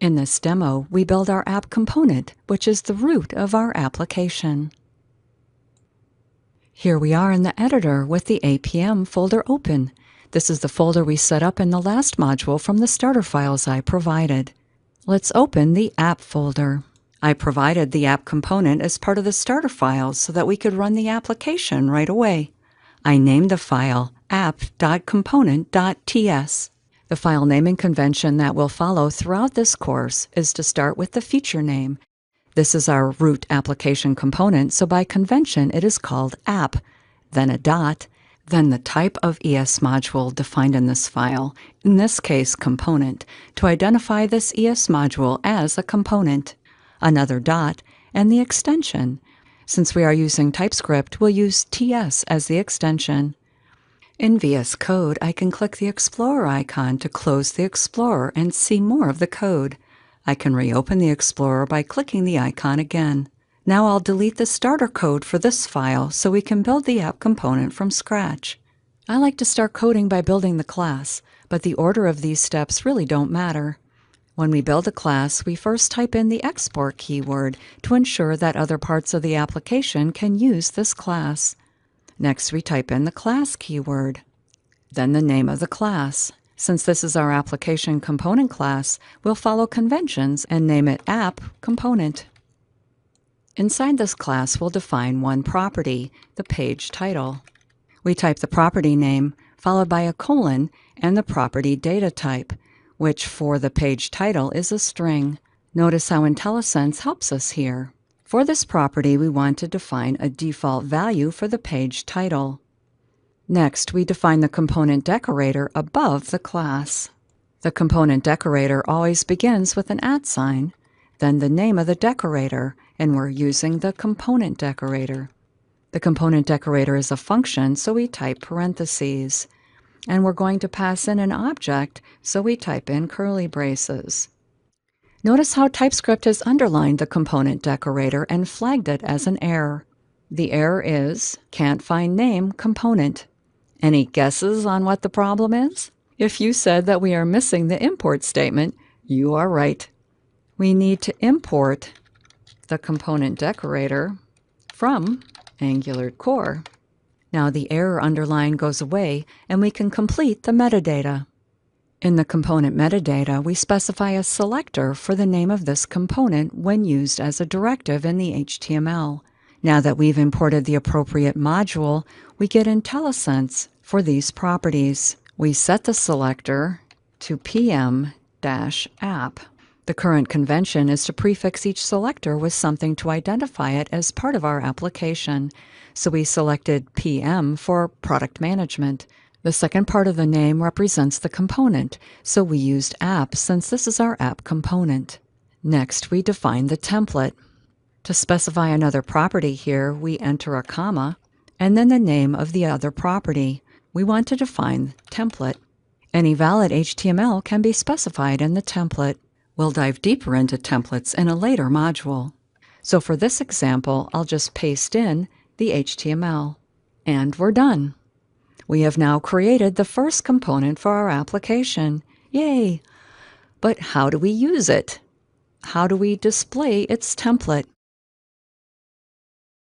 In this demo, we build our app component, which is the root of our application. Here we are in the editor with the APM folder open. This is the folder we set up in the last module from the starter files I provided. Let's open the app folder. I provided the app component as part of the starter files so that we could run the application right away. I named the file app.component.ts. The file naming convention that we'll follow throughout this course is to start with the feature name. This is our root application component, so by convention it is called app, then a dot, then the type of ES module defined in this file, in this case component, to identify this ES module as a component, another dot, and the extension. Since we are using TypeScript, we'll use TS as the extension. In VS Code, I can click the Explorer icon to close the Explorer and see more of the code. I can reopen the Explorer by clicking the icon again. Now I'll delete the starter code for this file so we can build the app component from scratch. I like to start coding by building the class, but the order of these steps really don't matter. When we build a class, we first type in the export keyword to ensure that other parts of the application can use this class. Next, we type in the class keyword, then the name of the class. Since this is our application component class, we'll follow conventions and name it app component. Inside this class, we'll define one property, the page title. We type the property name, followed by a colon, and the property data type, which for the page title is a string. Notice how IntelliSense helps us here. For this property, we want to define a default value for the page title. Next, we define the component decorator above the class. The component decorator always begins with an @, then the name of the decorator, and we're using the component decorator. The component decorator is a function, so we type parentheses. And we're going to pass in an object, so we type in curly braces. Notice how TypeScript has underlined the component decorator and flagged it as an error. The error is can't find name component. Any guesses on what the problem is? If you said that we are missing the import statement, you are right. We need to import the component decorator from Angular Core. Now the error underline goes away and we can complete the metadata. In the component metadata, we specify a selector for the name of this component when used as a directive in the HTML. Now that we've imported the appropriate module, we get IntelliSense for these properties. We set the selector to pm-app. The current convention is to prefix each selector with something to identify it as part of our application. So we selected PM for product management. The second part of the name represents the component, so we used app since this is our app component. Next, we define the template. To specify another property here, we enter a comma, and then the name of the other property. We want to define template. Any valid HTML can be specified in the template. We'll dive deeper into templates in a later module. So for this example, I'll just paste in the HTML. And we're done. We have now created the first component for our application. Yay! But how do we use it? How do we display its template?